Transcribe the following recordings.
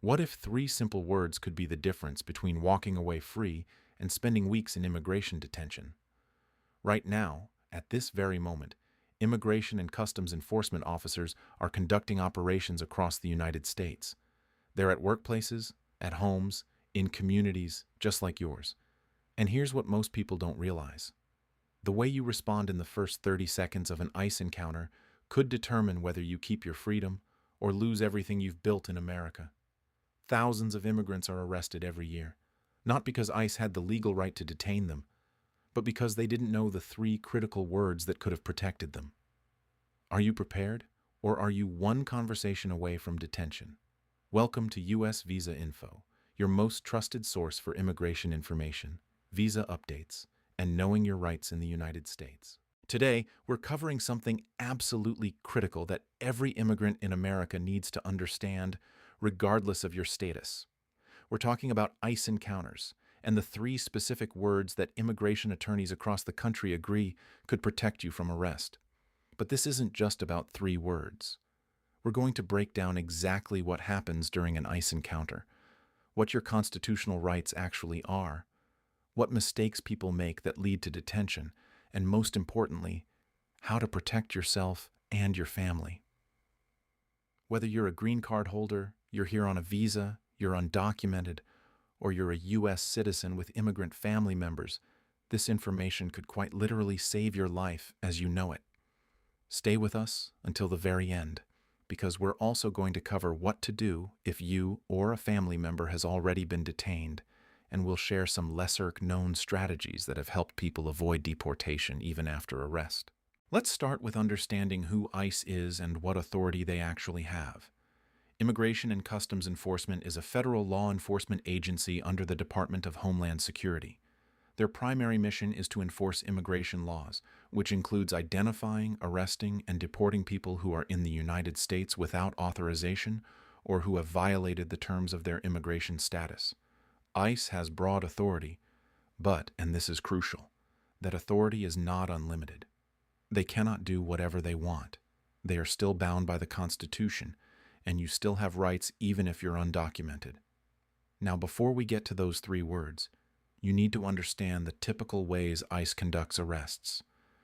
What if three simple words could be the difference between walking away free and spending weeks in immigration detention? Right now, at this very moment, immigration and customs enforcement officers are conducting operations across the United States. They're at workplaces, at homes, in communities just like yours. And here's what most people don't realize. The way you respond in the first 30 seconds of an ICE encounter could determine whether you keep your freedom or lose everything you've built in America. Thousands of immigrants are arrested every year, not because ICE had the legal right to detain them, but because they didn't know the three critical words that could have protected them. Are you prepared, or are you one conversation away from detention? Welcome to U.S. Visa Info, your most trusted source for immigration information, visa updates, and knowing your rights in the United States. Today, we're covering something absolutely critical that every immigrant in America needs to understand, regardless of your status. We're talking about ICE encounters and the three specific words that immigration attorneys across the country agree could protect you from arrest. But this isn't just about three words. We're going to break down exactly what happens during an ICE encounter, what your constitutional rights actually are, what mistakes people make that lead to detention, and most importantly, how to protect yourself and your family. Whether you're a green card holder, you're here on a visa, you're undocumented, or you're a U.S. citizen with immigrant family members, this information could quite literally save your life as you know it. Stay with us until the very end, because we're also going to cover what to do if you or a family member has already been detained, and we'll share some lesser-known strategies that have helped people avoid deportation even after arrest. Let's start with understanding who ICE is and what authority they actually have. Immigration and Customs Enforcement is a federal law enforcement agency under the Department of Homeland Security. Their primary mission is to enforce immigration laws, which includes identifying, arresting, and deporting people who are in the United States without authorization or who have violated the terms of their immigration status. ICE has broad authority, but, and this is crucial, that authority is not unlimited. They cannot do whatever they want. They are still bound by the Constitution, and you still have rights even if you're undocumented. Now, before we get to those three words, you need to understand the typical ways ICE conducts arrests.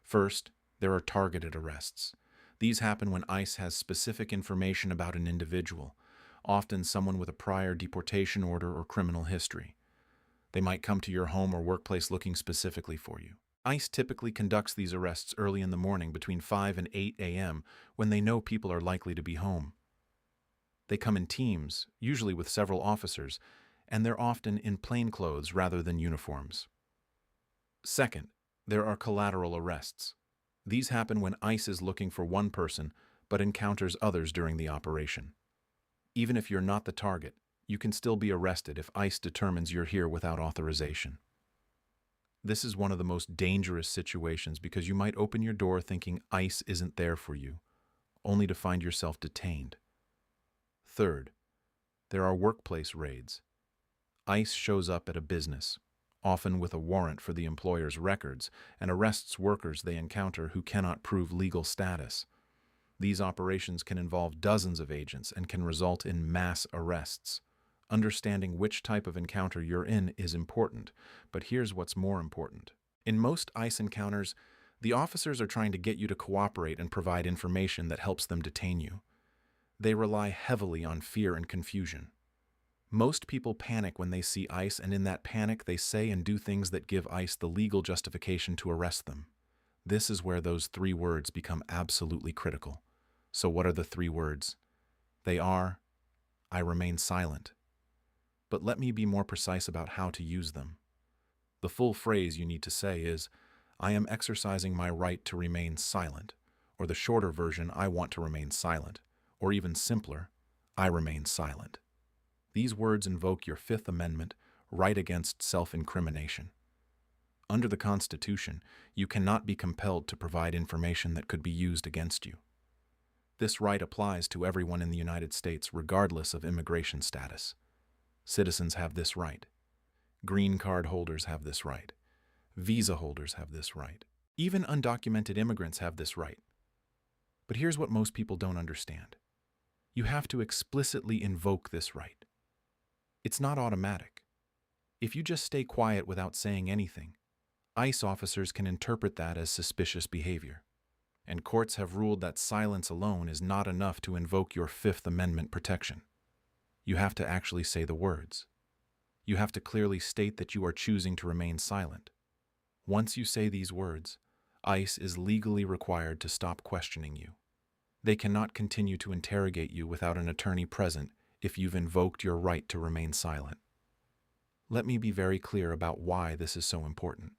First, there are targeted arrests. These happen when ICE has specific information about an individual, often someone with a prior deportation order or criminal history. They might come to your home or workplace looking specifically for you. ICE typically conducts these arrests early in the morning between 5 and 8 a.m. when they know people are likely to be home. They come in teams, usually with several officers, and they're often in plain clothes rather than uniforms. Second, there are collateral arrests. These happen when ICE is looking for one person but encounters others during the operation. Even if you're not the target, you can still be arrested if ICE determines you're here without authorization. This is one of the most dangerous situations because you might open your door thinking ICE isn't there for you, only to find yourself detained. Third, there are workplace raids. ICE shows up at a business, often with a warrant for the employer's records, and arrests workers they encounter who cannot prove legal status. These operations can involve dozens of agents and can result in mass arrests. Understanding which type of encounter you're in is important, but here's what's more important. In most ICE encounters, the officers are trying to get you to cooperate and provide information that helps them detain you. They rely heavily on fear and confusion. Most people panic when they see ICE, and in that panic they say and do things that give ICE the legal justification to arrest them. This is where those three words become absolutely critical. So what are the three words? They are, I remain silent. But let me be more precise about how to use them. The full phrase you need to say is, I am exercising my right to remain silent, or the shorter version, I want to remain silent, or even simpler, I remain silent. These words invoke your Fifth Amendment right against self-incrimination. Under the Constitution, you cannot be compelled to provide information that could be used against you. This right applies to everyone in the United States regardless of immigration status. Citizens have this right. Green card holders have this right. Visa holders have this right. Even undocumented immigrants have this right. But here's what most people don't understand. You have to explicitly invoke this right. It's not automatic. If you just stay quiet without saying anything, ICE officers can interpret that as suspicious behavior. And courts have ruled that silence alone is not enough to invoke your Fifth Amendment protection. You have to actually say the words. You have to clearly state that you are choosing to remain silent. Once you say these words, ICE is legally required to stop questioning you. They cannot continue to interrogate you without an attorney present if you've invoked your right to remain silent. Let me be very clear about why this is so important.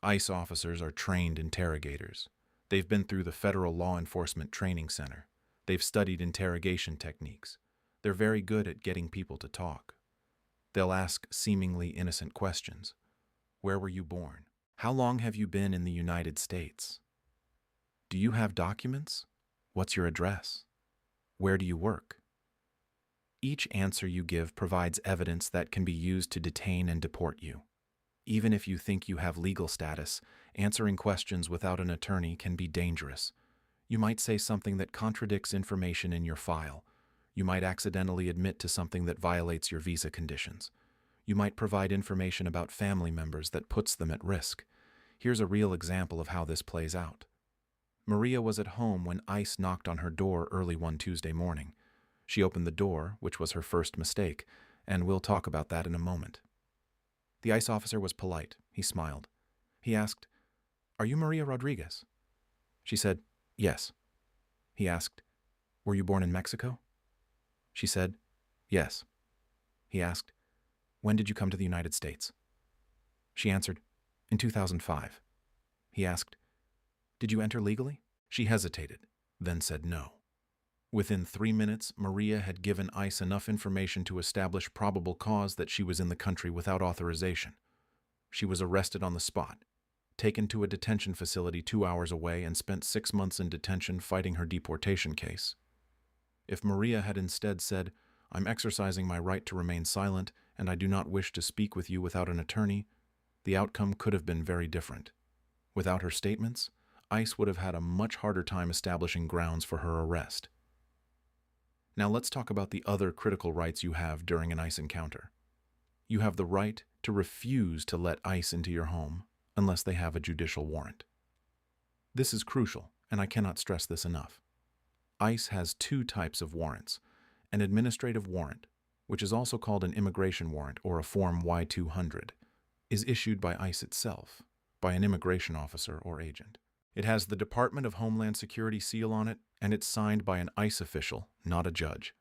ICE officers are trained interrogators. They've been through the Federal Law Enforcement Training Center. They've studied interrogation techniques. They're very good at getting people to talk. They'll ask seemingly innocent questions. Where were you born? How long have you been in the United States? Do you have documents? What's your address? Where do you work? Each answer you give provides evidence that can be used to detain and deport you. Even if you think you have legal status, answering questions without an attorney can be dangerous. You might say something that contradicts information in your file. You might accidentally admit to something that violates your visa conditions. You might provide information about family members that puts them at risk. Here's a real example of how this plays out. Maria was at home when ICE knocked on her door early one Tuesday morning. She opened the door, which was her first mistake, and we'll talk about that in a moment. The ICE officer was polite. He smiled. He asked, "Are you Maria Rodriguez?" She said, "Yes." He asked, "Were you born in Mexico?" She said, "Yes." He asked, "When did you come to the United States?" She answered, "In 2005. He asked, "Did you enter legally?" She hesitated, then said no. Within 3 minutes, Maria had given ICE enough information to establish probable cause that she was in the country without authorization. She was arrested on the spot, taken to a detention facility 2 hours away, and spent 6 months in detention fighting her deportation case. If Maria had instead said, "I'm exercising my right to remain silent, and I do not wish to speak with you without an attorney," the outcome could have been very different. Without her statements, ICE would have had a much harder time establishing grounds for her arrest. Now let's talk about the other critical rights you have during an ICE encounter. You have the right to refuse to let ICE into your home unless they have a judicial warrant. This is crucial, and I cannot stress this enough. ICE has 2 types of warrants: an administrative warrant, which is also called an immigration warrant or a Form Y-200, is issued by ICE itself, by an immigration officer or agent. It has the Department of Homeland Security seal on it, and it's signed by an ICE official, not a judge.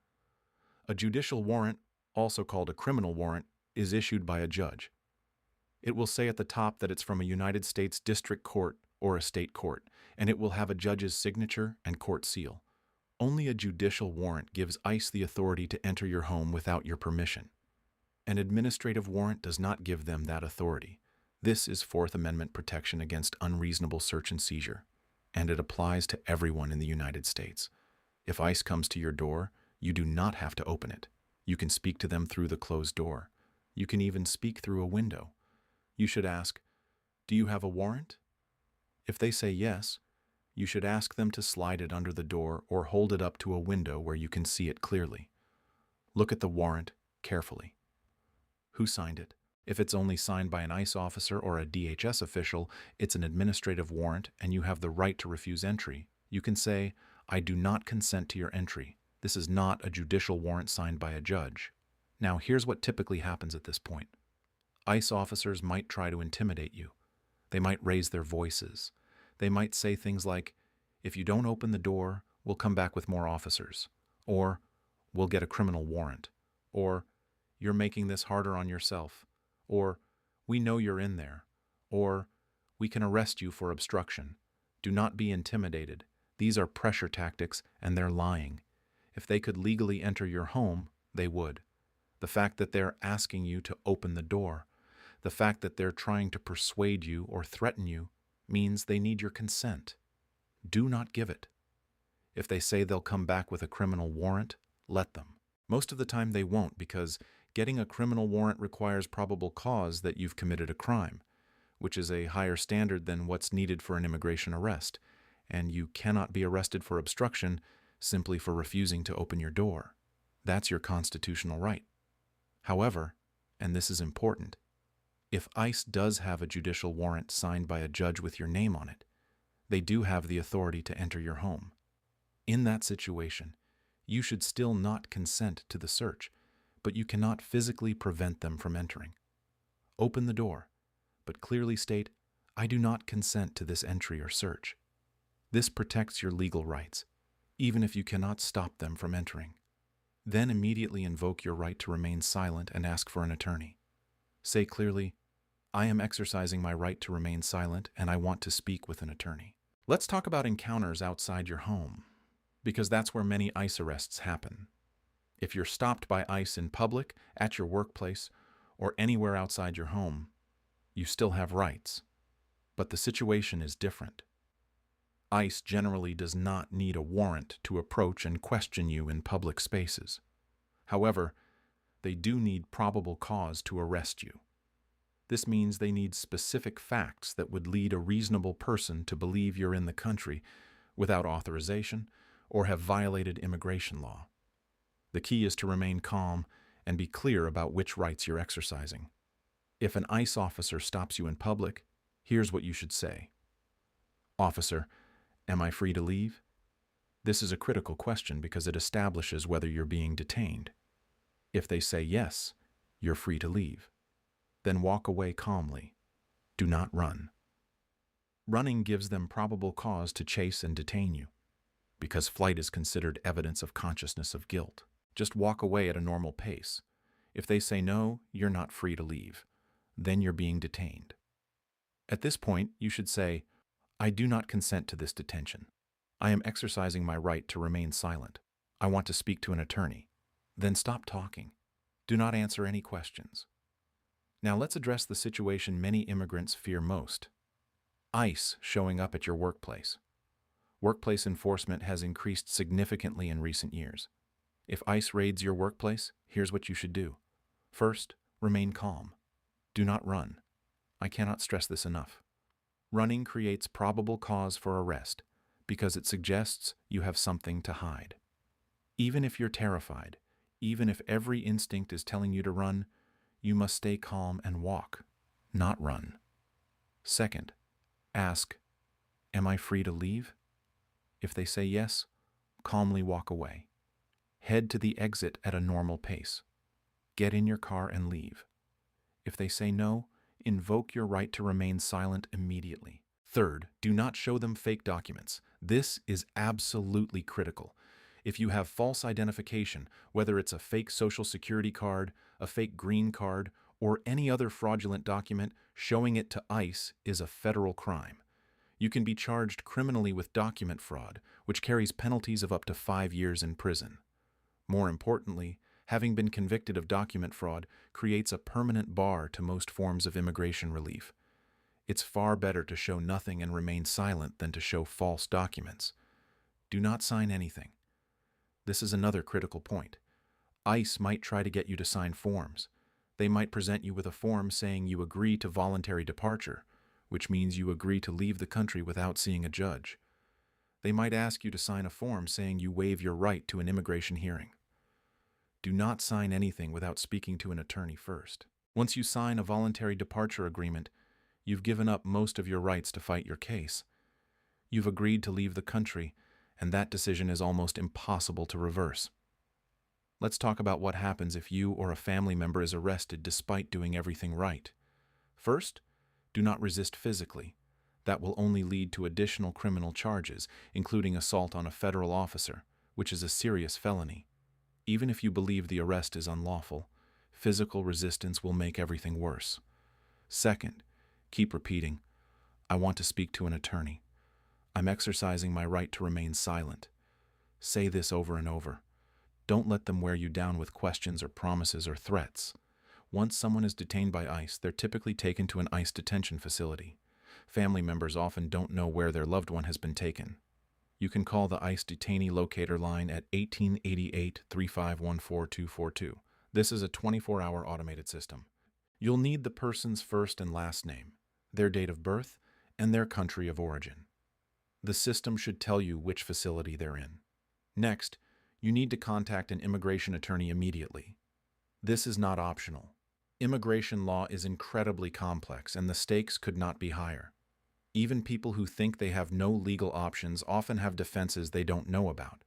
A judicial warrant, also called a criminal warrant, is issued by a judge. It will say at the top that it's from a United States District Court or a state court, and it will have a judge's signature and court seal. Only a judicial warrant gives ICE the authority to enter your home without your permission. An administrative warrant does not give them that authority. This is Fourth Amendment protection against unreasonable search and seizure, and it applies to everyone in the United States. If ICE comes to your door, you do not have to open it. You can speak to them through the closed door. You can even speak through a window. You should ask, "Do you have a warrant?" If they say yes, you should ask them to slide it under the door or hold it up to a window where you can see it clearly. Look at the warrant carefully. Who signed it? If it's only signed by an ICE officer or a DHS official, it's an administrative warrant and you have the right to refuse entry. You can say, "I do not consent to your entry. This is not a judicial warrant signed by a judge." Now, here's what typically happens at this point. ICE officers might try to intimidate you. They might raise their voices. They might say things like, "If you don't open the door, we'll come back with more officers," or "We'll get a criminal warrant," or "You're making this harder on yourself," or "We know you're in there," or "We can arrest you for obstruction." Do not be intimidated. These are pressure tactics, and they're lying. If they could legally enter your home, they would. The fact that they're asking you to open the door, the fact that they're trying to persuade you or threaten you, means they need your consent. Do not give it. If they say they'll come back with a criminal warrant, let them. Most of the time they won't, because getting a criminal warrant requires probable cause that you've committed a crime, which is a higher standard than what's needed for an immigration arrest, and you cannot be arrested for obstruction simply for refusing to open your door. That's your constitutional right. However, and this is important, if ICE does have a judicial warrant signed by a judge with your name on it, they do have the authority to enter your home. In that situation, you should still not consent to the search, but you cannot physically prevent them from entering. Open the door, but clearly state, "I do not consent to this entry or search." This protects your legal rights, even if you cannot stop them from entering. Then immediately invoke your right to remain silent and ask for an attorney. Say clearly, "I am exercising my right to remain silent and I want to speak with an attorney." Let's talk about encounters outside your home, because that's where many ICE arrests happen. If you're stopped by ICE in public, at your workplace, or anywhere outside your home, you still have rights. But the situation is different. ICE generally does not need a warrant to approach and question you in public spaces. However, they do need probable cause to arrest you. This means they need specific facts that would lead a reasonable person to believe you're in the country without authorization or have violated immigration law. The key is to remain calm and be clear about which rights you're exercising. If an ICE officer stops you in public, here's what you should say. "Officer, am I free to leave?" This is a critical question because it establishes whether you're being detained. If they say yes, you're free to leave. Then walk away calmly. Do not run. Running gives them probable cause to chase and detain you, because flight is considered evidence of consciousness of guilt. Just walk away at a normal pace. If they say no, you're not free to leave. Then you're being detained. At this point, you should say, "I do not consent to this detention. I am exercising my right to remain silent. I want to speak to an attorney." Then stop talking. Do not answer any questions. Now let's address the situation many immigrants fear most: ICE showing up at your workplace. Workplace enforcement has increased significantly in recent years. If ICE raids your workplace, here's what you should do. First, remain calm. Do not run. I cannot stress this enough. Running creates probable cause for arrest because it suggests you have something to hide. Even if you're terrified, even if every instinct is telling you to run, you must stay calm and walk, not run. Second, ask, "Am I free to leave?" If they say yes, calmly walk away. Head to the exit at a normal pace. Get in your car and leave. If they say no, invoke your right to remain silent immediately. Third, do not show them fake documents. This is absolutely critical. If you have false identification, whether it's a fake social security card, a fake green card, or any other fraudulent document, showing it to ICE is a federal crime. You can be charged criminally with document fraud, which carries penalties of up to 5 years in prison. More importantly, having been convicted of document fraud creates a permanent bar to most forms of immigration relief. It's far better to show nothing and remain silent than to show false documents. Do not sign anything. This is another critical point. ICE might try to get you to sign forms. They might present you with a form saying you agree to voluntary departure, which means you agree to leave the country without seeing a judge. They might ask you to sign a form saying you waive your right to an immigration hearing. Do not sign anything without speaking to an attorney first. Once you sign a voluntary departure agreement, you've given up most of your rights to fight your case. You've agreed to leave the country, and that decision is almost impossible to reverse. Let's talk about what happens if you or a family member is arrested despite doing everything right. First, do not resist physically. That will only lead to additional criminal charges, including assault on a federal officer, which is a serious felony. Even if you believe the arrest is unlawful, physical resistance will make everything worse. Second, keep repeating, "I want to speak to an attorney. I'm exercising my right to remain silent." Say this over and over. Don't let them wear you down with questions or promises or threats. Once someone is detained by ICE, they're typically taken to an ICE detention facility. Family members often don't know where their loved one has been taken. You can call the ICE detainee locator line at 1888-3514242. This is a 24-hour automated system. You'll need the person's first and last name, their date of birth, and their country of origin. The system should tell you which facility they're in. Next, you need to contact an immigration attorney immediately. This is not optional. Immigration law is incredibly complex, and the stakes could not be higher. Even people who think they have no legal options often have defenses they don't know about.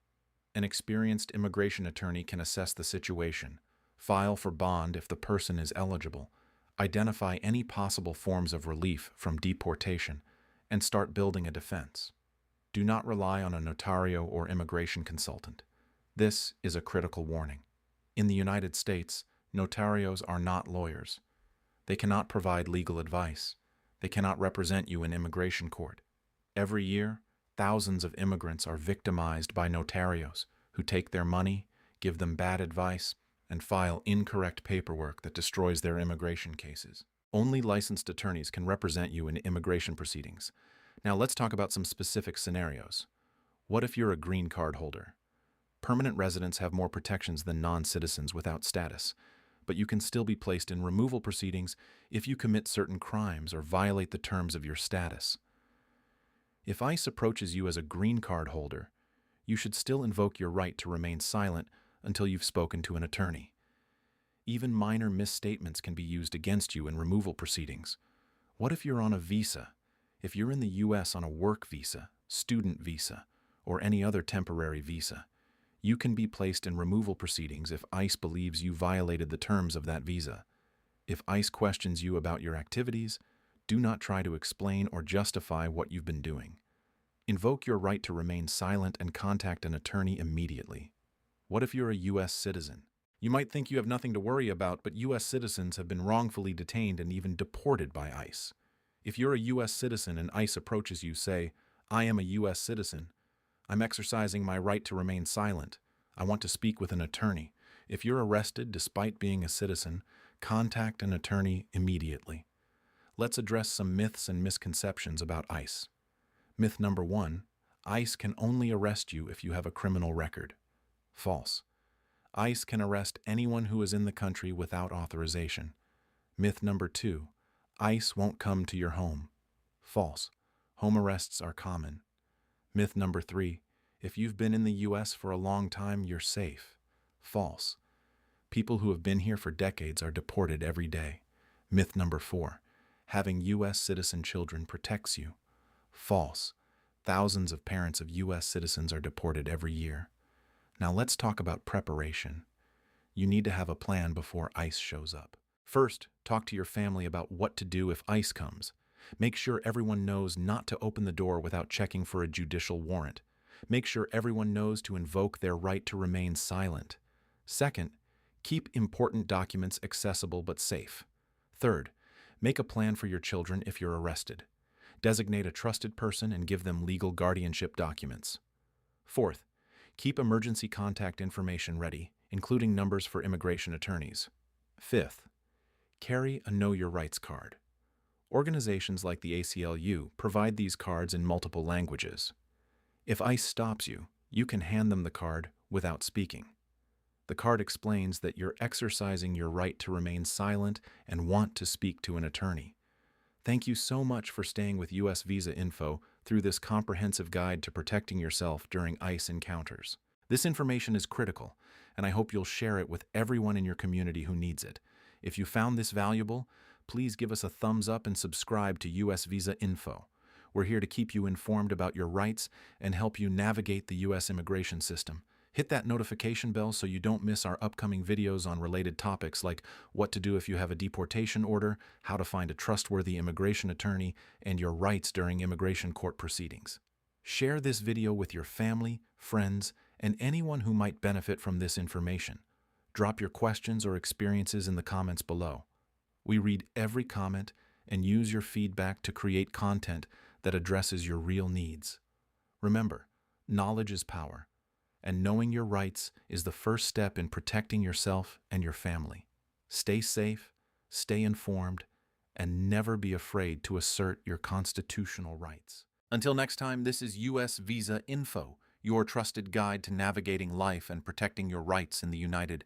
An experienced immigration attorney can assess the situation, file for bond if the person is eligible, identify any possible forms of relief from deportation, and start building a defense. Do not rely on a notario or immigration consultant. This is a critical warning. In the United States, notarios are not lawyers. They cannot provide legal advice. They cannot represent you in immigration court. Every year, thousands of immigrants are victimized by notarios who take their money, give them bad advice, and file incorrect paperwork that destroys their immigration cases. Only licensed attorneys can represent you in immigration proceedings. Now let's talk about some specific scenarios. What if you're a green card holder? Permanent residents have more protections than non-citizens without status, but you can still be placed in removal proceedings if you commit certain crimes or violate the terms of your status. If ICE approaches you as a green card holder, you should still invoke your right to remain silent until you've spoken to an attorney. Even minor misstatements can be used against you in removal proceedings. What if you're on a visa? If you're in the U.S. on a work visa, student visa, or any other temporary visa, you can be placed in removal proceedings if ICE believes you violated the terms of that visa. If ICE questions you about your activities, do not try to explain or justify what you've been doing. Invoke your right to remain silent and contact an attorney immediately. What if you're a U.S. citizen? You might think you have nothing to worry about, but U.S. citizens have been wrongfully detained and even deported by ICE. If you're a U.S. citizen and ICE approaches you, say, "I am a U.S. citizen. I'm exercising my right to remain silent. I want to speak with an attorney." If you're arrested despite being a citizen, contact an attorney immediately. Let's address some myths and misconceptions about ICE. Myth number 1, ICE can only arrest you if you have a criminal record. False. ICE can arrest anyone who is in the country without authorization. Myth number 2, ICE won't come to your home. False. Home arrests are common. Myth number 3, if you've been in the U.S. for a long time, you're safe. False. People who have been here for decades are deported every day. Myth number 4, having U.S. citizen children protects you. False. Thousands of parents of U.S. citizens are deported every year. Now let's talk about preparation. You need to have a plan before ICE shows up. First, talk to your family about what to do if ICE comes. Make sure everyone knows not to open the door without checking for a judicial warrant. Make sure everyone knows to invoke their right to remain silent. Second, keep important documents accessible but safe. Third, make a plan for your children if you're arrested. Designate a trusted person and give them legal guardianship documents. Fourth, keep emergency contact information ready, including numbers for immigration attorneys. Fifth, carry a Know Your Rights card. Organizations like the ACLU provide these cards in multiple languages. If ICE stops you, you can hand them the card without speaking. The card explains that you're exercising your right to remain silent and want to speak to an attorney. Thank you so much for staying with US Visa Info through this comprehensive guide to protecting yourself during ICE encounters. This information is critical, and I hope you'll share it with everyone in your community who needs it. If you found this valuable, please give us a thumbs up and subscribe to US Visa Info. We're here to keep you informed about your rights and help you navigate the US immigration system. Hit that notification bell so you don't miss our upcoming videos on related topics like what to do if you have a deportation order, how to find a trustworthy immigration attorney, and your rights during immigration court proceedings. Share this video with your family, friends, and anyone who might benefit from this information. Drop your questions or experiences in the comments below. We read every comment and use your feedback to create content that addresses your real needs. Remember, knowledge is power, and knowing your rights is the first step in protecting yourself and your family. Stay safe, stay informed, and never be afraid to assert your constitutional rights. Until next time, this is US Visa Info, your trusted guide to navigating life and protecting your rights in the United